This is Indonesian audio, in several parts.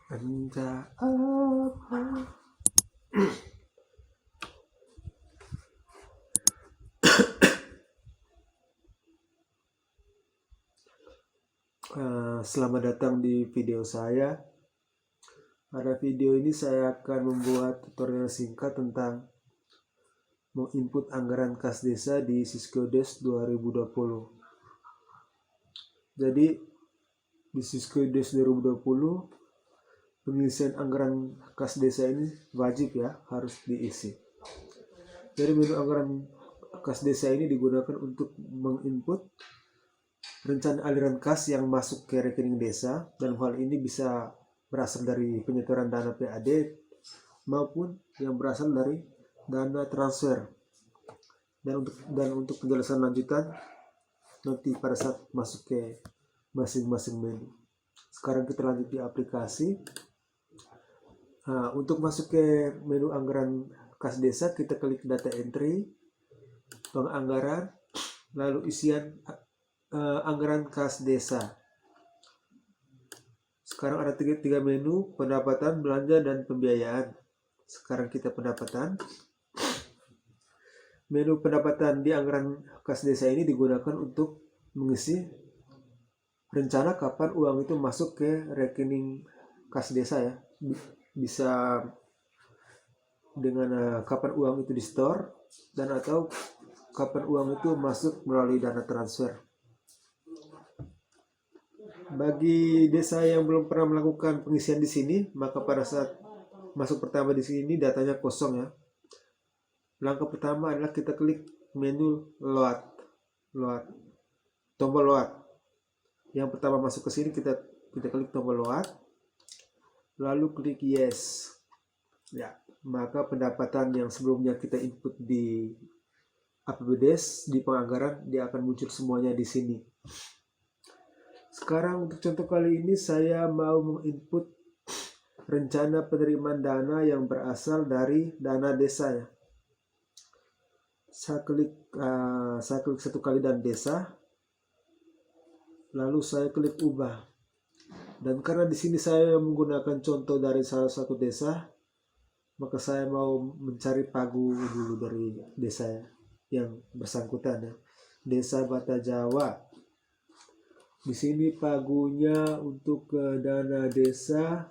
Anda apa? Selamat datang di video saya. Pada video ini saya akan membuat tutorial singkat tentang menginput anggaran kas desa di Siskedes 2020. Jadi di Siskedes 2020 pengisian anggaran kas desa ini wajib ya, harus diisi. Jadi menu anggaran kas desa ini digunakan untuk menginput rencana aliran kas yang masuk ke rekening desa, dan hal ini bisa berasal dari penyetoran dana PAD maupun yang berasal dari dana transfer. Dan untuk penjelasan lanjutan nanti pada saat masuk ke masing-masing menu. Sekarang kita lanjut di aplikasi. Untuk masuk ke menu anggaran kas desa, kita klik data entry, penganggaran, lalu isian anggaran kas desa. Sekarang ada tiga menu: pendapatan, belanja, dan pembiayaan. Sekarang kita pendapatan. Menu pendapatan di anggaran kas desa ini digunakan untuk mengisi rencana kapan uang itu masuk ke rekening kas desa ya. Bisa dengan kapan uang itu di store, dan atau kapan uang itu masuk melalui dana transfer. Bagi desa yang belum pernah melakukan pengisian di sini, maka pada saat masuk pertama di sini datanya kosong ya. Langkah pertama adalah kita klik menu load, tombol load. Yang pertama masuk ke sini kita klik tombol load, lalu klik yes. Ya, maka pendapatan yang sebelumnya kita input di APBDes di penganggaran dia akan muncul semuanya di sini. Sekarang untuk contoh kali ini saya mau menginput rencana penerimaan dana yang berasal dari dana desa ya. Saya klik satu kali dan desa, lalu saya klik ubah. Dan karena di sini saya menggunakan contoh dari salah satu desa, maka saya mau mencari pagu dulu dari desa yang bersangkutan ya. Desa Bata Jawa. Di sini pagunya untuk dana desa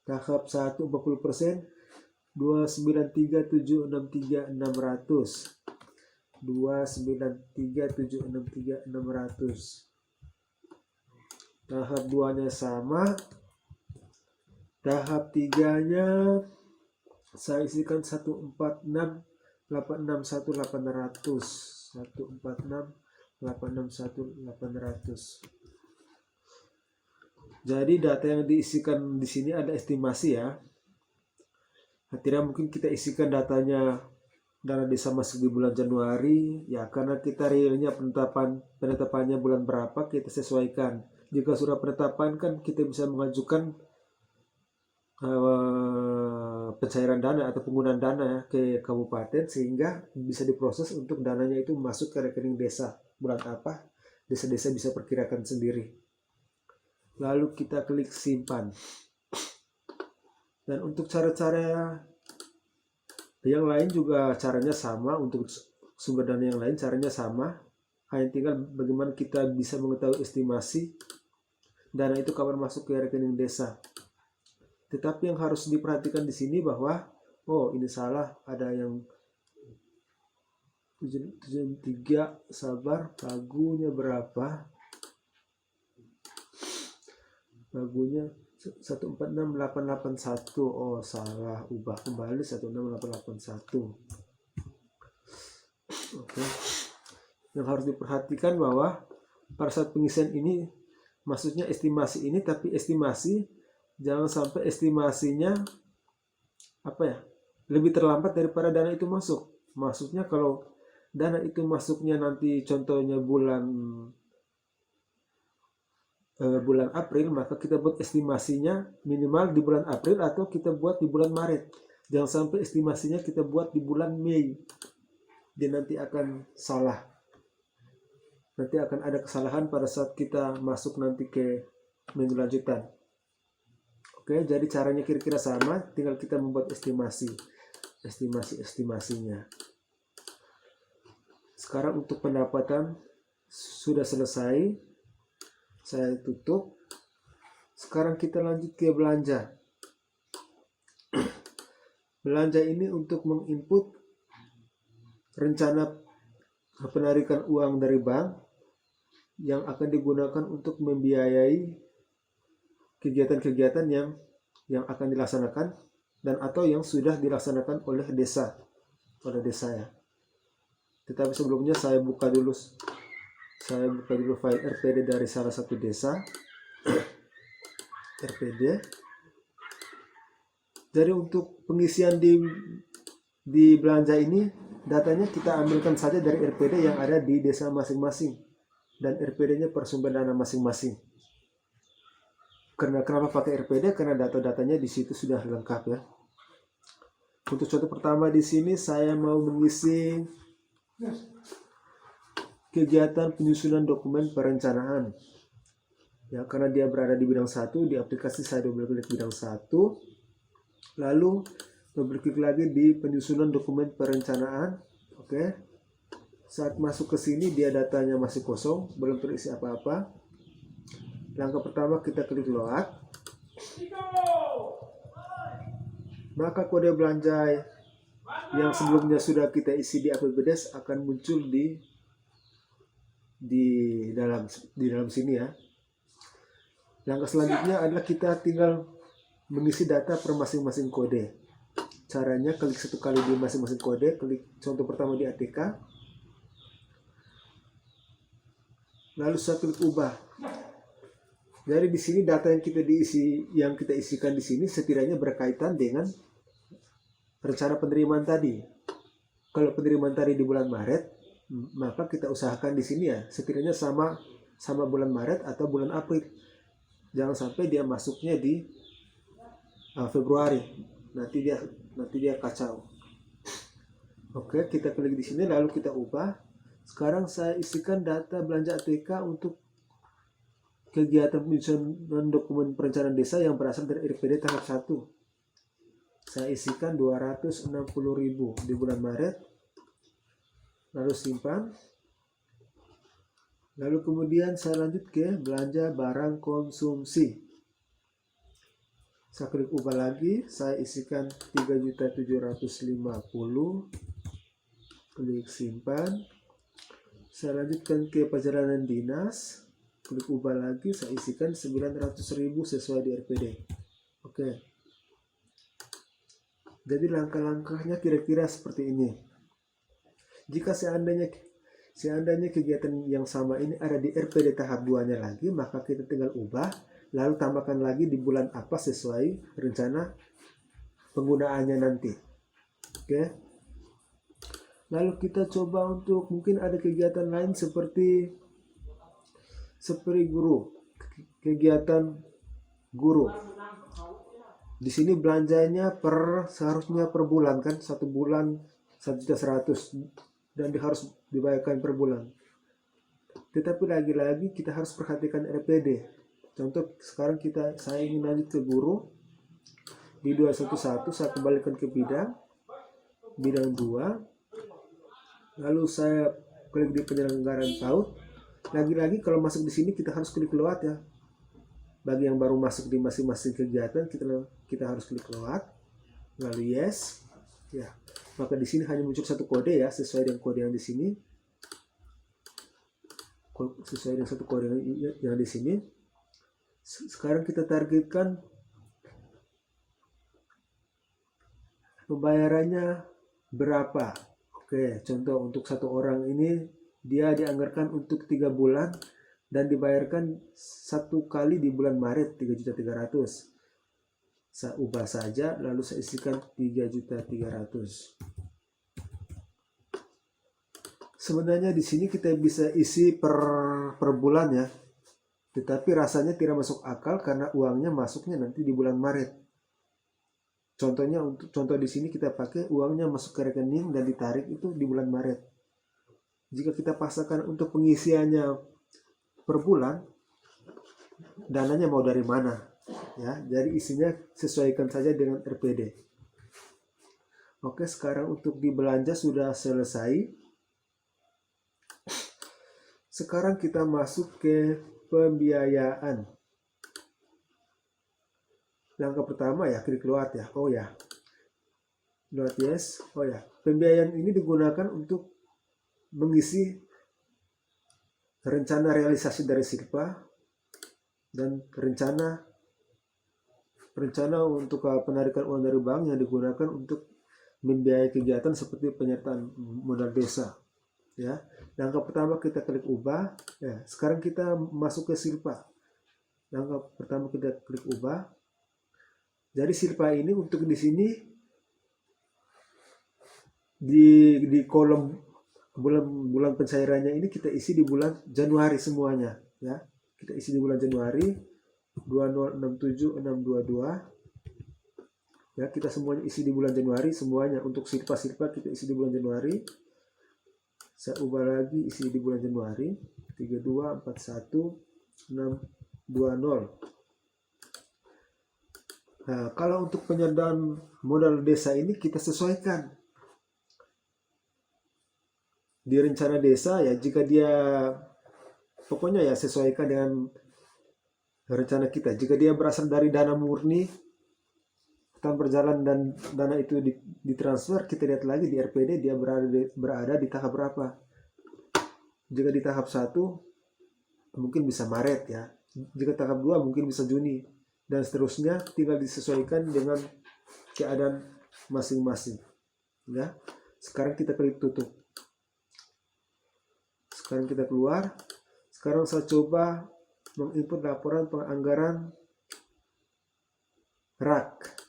tahap 1 40%, 293763600. 293763600. Tahap 2-nya sama. Tahap 3-nya saya isikan 146861800. 146861800. Jadi data yang diisikan di sini ada estimasi ya. Tidak mungkin kita isikan datanya dana desa masuk di bulan Januari ya, karena kita realnya penetapannya bulan berapa kita sesuaikan. Jika sudah penetapan kan kita bisa mengajukan pencairan dana atau penggunaan dana ya, ke kabupaten, sehingga bisa diproses untuk dananya itu masuk ke rekening desa bulan apa, desa-desa bisa perkirakan sendiri. Lalu kita klik simpan. Dan untuk cara-cara yang lain juga caranya sama, untuk sumber dana yang lain caranya sama. Hanya tinggal bagaimana kita bisa mengetahui estimasi dana itu kapan masuk ke rekening desa. Tetapi yang harus diperhatikan di sini bahwa ini salah, ada yang 73, sabar, pagunya berapa? Pagunya 146881. Salah, ubah kembali 16881. Oke. Yang harus diperhatikan bahwa pada saat pengisian ini, maksudnya estimasi ini, tapi estimasi jangan sampai estimasinya lebih terlambat daripada dana itu masuk. Maksudnya kalau dana itu masuknya nanti contohnya bulan April, maka kita buat estimasinya minimal di bulan April, atau kita buat di bulan Maret. Jangan sampai estimasinya kita buat di bulan Mei, dia nanti akan salah. Nanti akan ada kesalahan pada saat kita masuk nanti ke menu lanjutan. Oke, jadi caranya kira-kira sama, tinggal kita membuat estimasinya. Sekarang untuk pendapatan sudah selesai, saya tutup. Sekarang kita lanjut ke belanja. Belanja ini untuk menginput rencana penarikan uang dari bank yang akan digunakan untuk membiayai kegiatan-kegiatan yang akan dilaksanakan dan atau yang sudah dilaksanakan oleh desa ya. Tetapi sebelumnya saya buka dulu file RPD dari salah satu desa. RPD. Jadi untuk pengisian di belanja ini, datanya kita ambilkan saja dari RPD yang ada di desa masing-masing dan RPD-nya per sumber dana masing-masing. Kenapa pakai RPD? Karena data-datanya di situ sudah lengkap ya. Untuk contoh pertama di sini saya mau mengisi kegiatan penyusunan dokumen perencanaan. Ya, karena dia berada di bidang 1, di aplikasi saya double klik bidang 1. Lalu double klik lagi di penyusunan dokumen perencanaan. Oke. Saat masuk ke sini dia datanya masih kosong, belum terisi apa-apa. Langkah pertama kita klik load. Maka kode belanja yang sebelumnya sudah kita isi di APBDes akan muncul di dalam sini ya. Langkah selanjutnya adalah kita tinggal mengisi data per masing-masing kode. Caranya klik satu kali di masing-masing kode, klik contoh pertama di ATK. Lalu saya klik ubah. Jadi di sini data yang kita isikan di sini setidaknya berkaitan dengan rencana penerimaan tadi. Kalau penerimaan tadi di bulan Maret, maka kita usahakan di sini ya setidaknya sama bulan Maret atau bulan April. Jangan sampai dia masuknya di Februari. Nanti dia kacau. Oke, kita klik di sini lalu kita ubah. Sekarang saya isikan data belanja ATK untuk kegiatan penyusunan dokumen perencanaan desa yang berasal dari RPD tahap 1. Saya isikan 260.000 di bulan Maret. Lalu simpan. Lalu kemudian saya lanjut ke belanja barang konsumsi. Saya klik ubah lagi, saya isikan 3.750. Klik simpan. Saya lanjutkan ke perjalanan dinas. Klik ubah lagi, saya isikan 900.000 sesuai di RPD. Oke. Jadi langkah-langkahnya kira-kira seperti ini. Jika seandainya kegiatan yang sama ini ada di RPD tahap 2-nya lagi, maka kita tinggal ubah, lalu tambahkan lagi di bulan apa sesuai rencana penggunaannya nanti. Oke. Lalu kita coba untuk mungkin ada kegiatan lain seperti guru, kegiatan guru. Di sini belanjanya seharusnya per bulan kan, 1 bulan 1.100.000 dan harus dibayarkan per bulan. Tetapi lagi-lagi kita harus perhatikan RPD. Contoh sekarang saya ingin lanjut ke guru di 211, saya kembalikan ke bidang 2, lalu saya klik di penyelenggaraan PAUD. Lagi-lagi kalau masuk di sini kita harus klik load ya. Bagi yang baru masuk di masing-masing kegiatan kita harus klik load, lalu yes. Ya, maka di sini hanya muncul satu kode ya, sesuai dengan kode yang di sini. Sesuai dengan satu kode yang di sini. Sekarang kita targetkan pembayarannya berapa. Oke, contoh untuk satu orang ini dia dianggarkan untuk 3 bulan dan dibayarkan 1 kali di bulan Maret 3.300.000. Saya ubah saja lalu saya isikan 3.300.000. Sebenarnya di sini kita bisa isi per bulan ya. Tetapi rasanya tidak masuk akal karena uangnya masuknya nanti di bulan Maret. Contoh di sini kita pakai uangnya masuk ke rekening dan ditarik itu di bulan Maret. Jika kita paksakan untuk pengisiannya per bulan, dananya mau dari mana? ya. Jadi isinya sesuaikan saja dengan RPD. Oke, sekarang untuk di belanja sudah selesai. Sekarang kita masuk ke pembiayaan. Langkah pertama ya, klik load ya. Oh ya, load yes. Oh ya, pembiayaan ini digunakan untuk mengisi rencana realisasi dari Silpa dan rencana untuk penarikan uang dari bank yang digunakan untuk membiayai kegiatan seperti penyertaan modal desa. Ya, langkah pertama kita klik ubah. Ya, sekarang kita masuk ke Silpa. Langkah pertama kita klik ubah. Jadi Silpa ini untuk di sini di kolom bulan pencairannya ini kita isi di bulan Januari semuanya, ya. Kita isi di bulan Januari 2067622. Ya, kita semuanya isi di bulan Januari semuanya. Untuk Silpa kita isi di bulan Januari. Saya ubah lagi, isi di bulan Januari 3241620. Nah, kalau untuk penyertaan modal desa ini kita sesuaikan di rencana desa ya, jika dia pokoknya ya sesuaikan dengan rencana kita. Jika dia berasal dari dana murni tahun berjalan dan dana itu ditransfer, kita lihat lagi di RPD dia berada di tahap berapa. Jika di tahap 1 mungkin bisa Maret ya. Jika tahap 2 mungkin bisa Juni dan seterusnya, tinggal disesuaikan dengan keadaan masing-masing. Ya. Sekarang kita klik tutup. Sekarang kita keluar. Sekarang saya coba menginput laporan penganggaran RAK.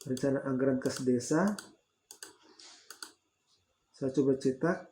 Rencana anggaran kas desa. Saya coba cetak.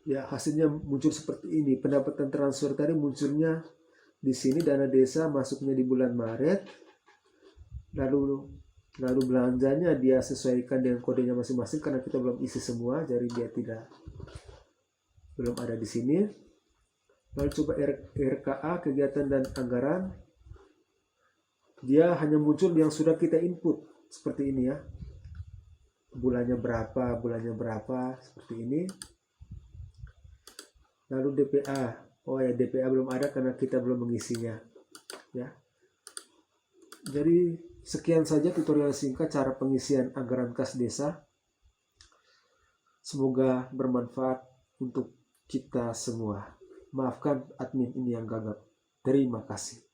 Ya, hasilnya muncul seperti ini. Pendapatan transfer tadi munculnya di sini, dana desa masuknya di bulan Maret. Lalu belanjanya dia sesuaikan dengan kodenya masing-masing karena kita belum isi semua, jadi dia belum ada di sini. Lalu coba RKA kegiatan dan anggaran. Dia hanya muncul yang sudah kita input seperti ini ya. Bulannya berapa seperti ini. Lalu DPA. Oh ya, DPA belum ada karena kita belum mengisinya. Ya. Jadi sekian saja tutorial singkat cara pengisian anggaran kas desa. Semoga bermanfaat untuk kita semua. Maafkan admin ini yang gagap. Terima kasih.